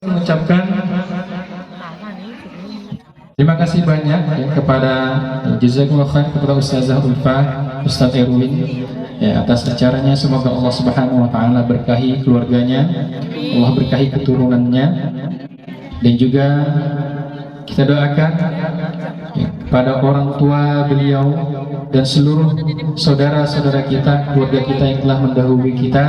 mengucapkan terima kasih banyak ya, kepada jazakumullah khair kepada Ustazah Ulfa, Ustaz Erwin ya, atas acaranya. Semoga Allah Subhanahu wa taala berkahi keluarganya, Allah berkahi keturunannya, dan juga kita doakan ya, kepada orang tua beliau dan seluruh saudara-saudara kita, keluarga kita yang telah mendahului kita.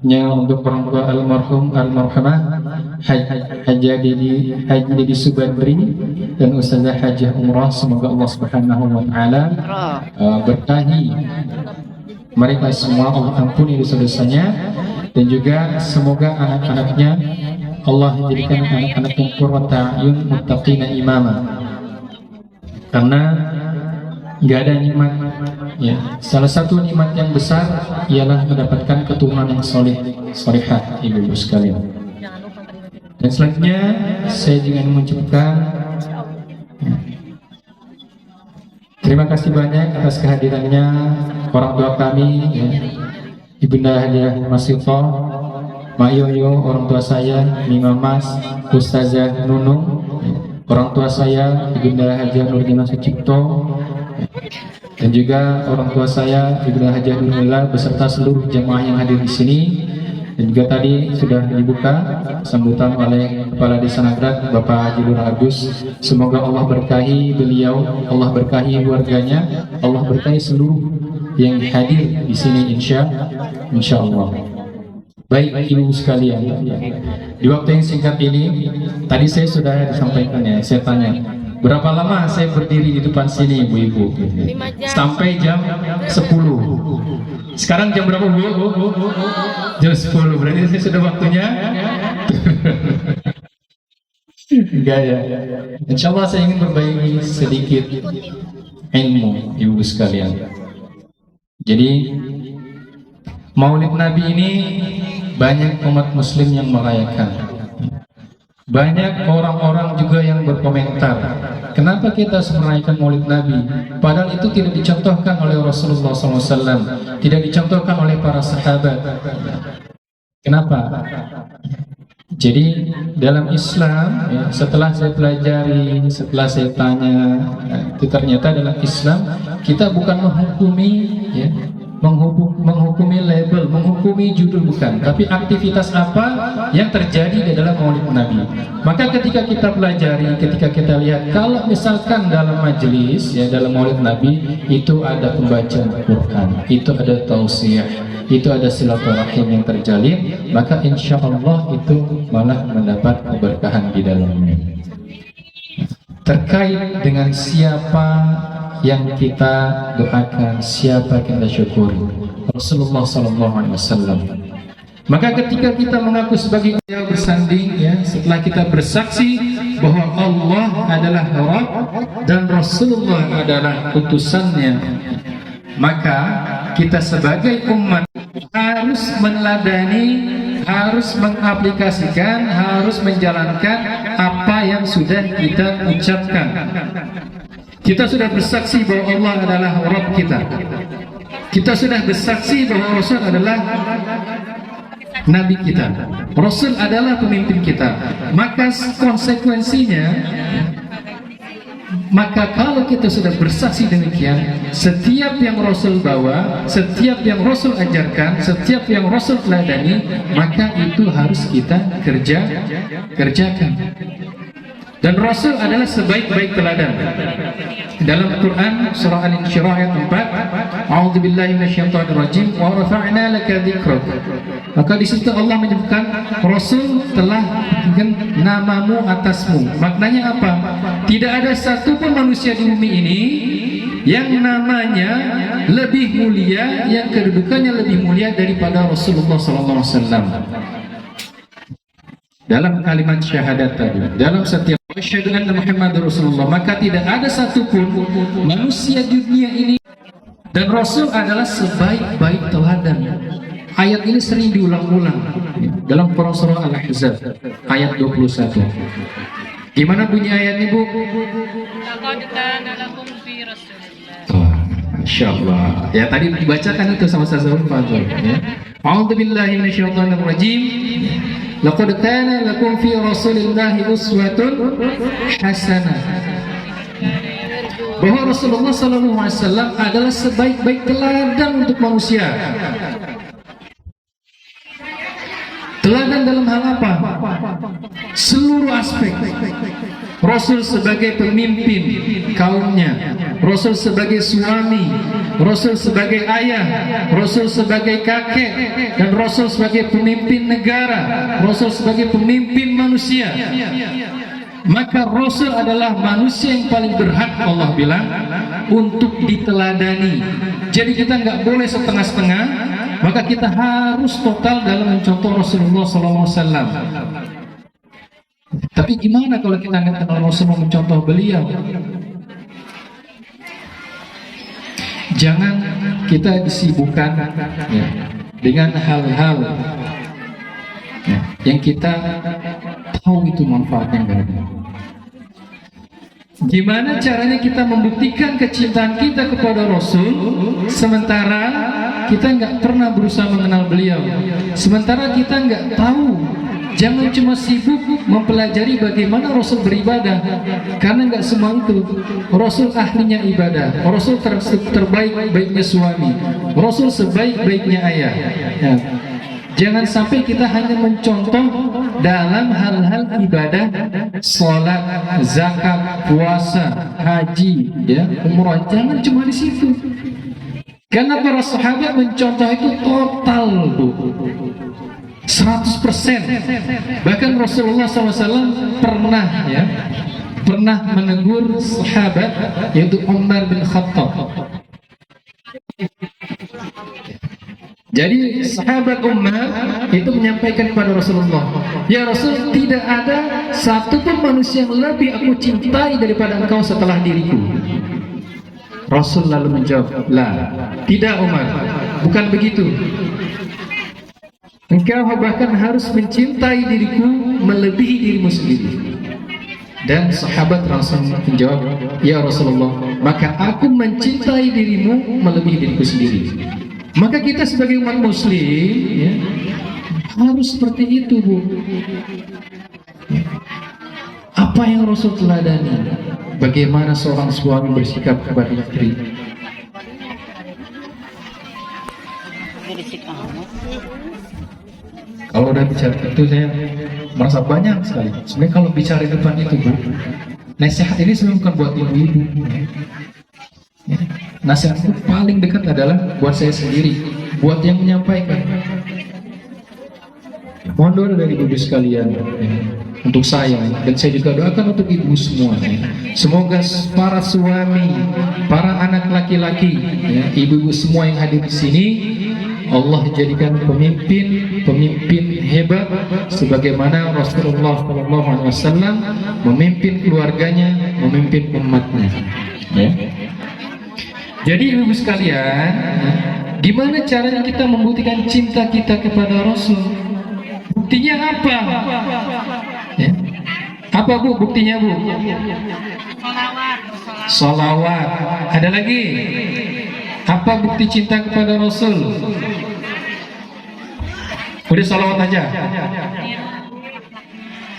Untuk orang tua almarhum almarhumah Haji Didi Subandri dan Ustazah Hajah Umrah, semoga Allah Subhanahu wa taala berkahi mereka semua, Allah ampuni dosa-dosanya, dan juga semoga anak-anaknya Allah jadikan anak-anak yang qurrata a'yun muttaqina imama, karena nggak ada nikmat ya, salah satu nikmat yang besar ialah mendapatkan keturunan yang soleh solehah, ibu-ibu sekalian. Dan selanjutnya saya juga mengucapkan terima kasih banyak atas kehadirannya orang tua kami ya, Ibunda Hadiah Masifah, Mak Yoyo, orang tua saya Mima Mas, Ustazah Nunung, orang tua saya Ibunda Hajah Nurdina Sucipto, dan juga orang tua saya Ibunda Hajah Nurmila beserta seluruh jemaah yang hadir di sini. Dan juga tadi sudah dibuka sambutan oleh Kepala Desa Nagrak Bapak Haji Nur Agus. Semoga Allah berkahi beliau, Allah berkahi keluarganya, Allah berkahi seluruh yang hadir di sini insya Allah. Baik ibu sekalian, di waktu yang singkat ini tadi saya sudah disampaikan ya, saya tanya berapa lama saya berdiri di depan sini ibu-ibu? Sampai jam 10. Sekarang jam berapa bu? Jam 10, berarti saya sudah waktunya. Enggak ya. Insya Allah saya ingin berbagi sedikit ilmu ibu sekalian. Jadi Maulid Nabi ini banyak umat muslim yang merayakan. Banyak orang-orang juga yang berkomentar, kenapa kita merayakan Maulid Nabi? Padahal itu tidak dicontohkan oleh Rasulullah SAW, tidak dicontohkan oleh para sahabat. Kenapa? Jadi dalam Islam, ya, setelah saya pelajari, setelah saya tanya, itu ternyata dalam Islam kita bukan menghukumi, ya, menghukumi label, menghukumi judul, bukan, tapi aktivitas apa yang terjadi di dalam Maulid Nabi. Maka ketika kita pelajari, ketika kita lihat, kalau misalkan dalam majelis ya dalam Maulid Nabi itu ada pembacaan Quran, itu ada tausiah, itu ada silaturahim yang terjalin, maka insya Allah itu malah mendapat keberkahan di dalamnya. Terkait dengan siapa yang kita doakan, siapa yang kita syukuri, Rasulullah SAW. Maka ketika kita mengaku sebagai beliau bersanding, ya, setelah kita bersaksi bahwa Allah adalah Rabb dan Rasulullah adalah utusannya, maka kita sebagai umat harus meneladani, harus mengaplikasikan, harus menjalankan apa yang sudah kita ucapkan. Kita sudah bersaksi bahwa Allah adalah Rabb kita. Kita sudah bersaksi bahwa Rasul adalah Nabi kita. Rasul adalah pemimpin kita. Maka konsekuensinya, maka kalau kita sudah bersaksi demikian, setiap yang Rasul bawa, setiap yang Rasul ajarkan, setiap yang Rasul teladani, maka itu harus kita kerjakan. Dan Rasul adalah sebaik-baik teladan. Dalam Quran surah Al-Insyirah ayat 4, A'udzubillahi minasyaitonirrajim wa rafa'na laka dzikrak. Maka di situ Allah menyebutkan Rasul telah dengan namamu atasmu. Maknanya apa? Tidak ada satu pun manusia di bumi ini yang namanya lebih mulia, yang kedudukannya lebih mulia daripada Rasulullah SAW. Dalam kalimat syahadat tadi, dalam setiap asyhadu anna Muhammadar Rasulullah, maka tidak ada satupun manusia di dunia ini, dan Rasul adalah sebaik-baik teladan. Ayat ini sering diulang-ulang dalam Quran surah Al-Ahzab ayat 21. Gimana bunyi ayat ini, Bu? Laqad kana lakum fi Rasulillah. Masya Allah. Ya tadi dibacakan itu sama Ustaz Fadhil. Ya. A'udzubillahi minasyaitonirrajim. laqad kana lakum fi Rasulillahi uswatun hasanah. Bahwa Rasulullah SAW adalah sebaik-baik teladan untuk manusia. Teladan dalam hal apa? Seluruh aspek. Rasul sebagai pemimpin kaumnya, Rasul sebagai suami, Rasul sebagai ayah, Rasul sebagai kakek, dan Rasul sebagai pemimpin negara, Rasul sebagai pemimpin manusia. Maka Rasul adalah manusia yang paling berhak, Allah bilang, untuk diteladani. Jadi kita nggak boleh setengah-setengah, maka kita harus total dalam mencontoh Rasulullah SAW. Tapi gimana kalau kita nggak kenal Rasulullah, mencontoh beliau? Jangan kita disibukkan ya, dengan hal-hal ya, yang kita tahu itu manfaatnya nggak ada. Gimana caranya kita membuktikan kecintaan kita kepada Rasul sementara kita nggak pernah berusaha mengenal beliau, sementara kita nggak tahu. Jangan cuma sibuk mempelajari bagaimana Rasul beribadah, karena nggak semua itu. Rasul ahlinya ibadah, Rasul terbaik-baiknya suami, Rasul sebaik-baiknya ayah ya. Jangan sampai kita hanya mencontoh dalam hal-hal ibadah, sholat, zakat, puasa, haji, ya, umrah. Jangan cuma di situ. Karena para sahabat mencontoh itu total, Bu. 100%. Bahkan Rasulullah SAW pernah menegur sahabat, yaitu Umar bin Khattab. Jadi sahabat Umar itu menyampaikan kepada Rasulullah, ya Rasul, tidak ada satu pun manusia yang lebih aku cintai daripada engkau setelah diriku. Rasul lalu menjawab, lah, tidak Umar, bukan begitu. Engkau bahkan harus mencintai diriku melebihi dirimu sendiri. Dan sahabat langsung menjawab, ya Rasulullah, maka aku mencintai dirimu melebihi diriku sendiri. Maka kita sebagai umat muslim ya, harus seperti itu, Bu. Apa yang Rasul teladani? Bagaimana seorang suami bersikap kepada istri? Kalau udah bicara itu saya merasa banyak sekali. Sebenarnya kalau bicara di depan itu, Bu, nasihat ini sebenarnya bukan buat ibu-ibu. Ya. Nasihat itu paling dekat adalah buat saya sendiri, buat yang menyampaikan. Mohon doa dari ibu sekalian ya, untuk saya, dan saya juga doakan untuk ibu semua ya. Semoga para suami, para anak laki-laki ya, ibu-ibu semua yang hadir di sini, Allah jadikan pemimpin hebat sebagaimana Rasulullah SAW memimpin keluarganya, memimpin umatnya ya. Jadi ibu sekalian, gimana caranya kita membuktikan cinta kita kepada Rasul? Buktinya apa? Ya. Apa, Bu, buktinya, Bu? Salawat. Ada lagi? Apa bukti cinta kepada Rasul? Udah salawat aja.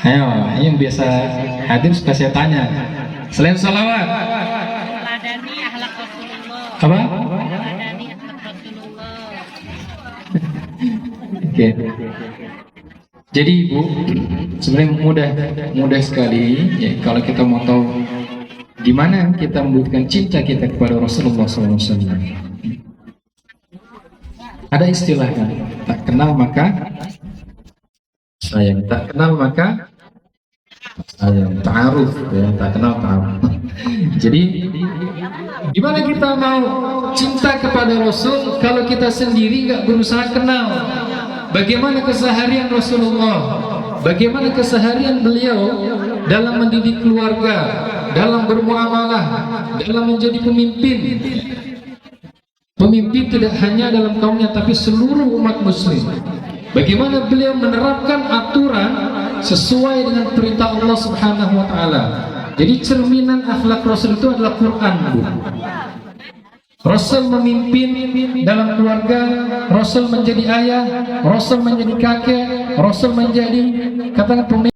Ayo, yang biasa hadir suka saya tanya. Selain salawat, apa? Oke. Jadi Ibu, sebenarnya mudah sekali ya, kalau kita mau tahu gimana kita membuktikan cinta kita kepada Rasulullah SAW. Ada istilahnya, tak kenal maka sayang, tak kenal maka sayang, ta'aruf ya, tak kenal ta'aruf. Jadi gimana kita mau cinta kepada Rasul kalau kita sendiri nggak berusaha kenal? Bagaimana keseharian Rasulullah? Bagaimana keseharian beliau dalam mendidik keluarga, dalam bermuamalah, dalam menjadi pemimpin? Pemimpin tidak hanya dalam kaumnya, tapi seluruh umat muslim. Bagaimana beliau menerapkan aturan sesuai dengan perintah Allah Subhanahu wa Ta'ala. Jadi cerminan akhlak Rasul itu adalah Quran, Bu. Rasul memimpin dalam keluarga, Rasul menjadi ayah, Rasul menjadi kakek, Rasul menjadi katakan pemimpin.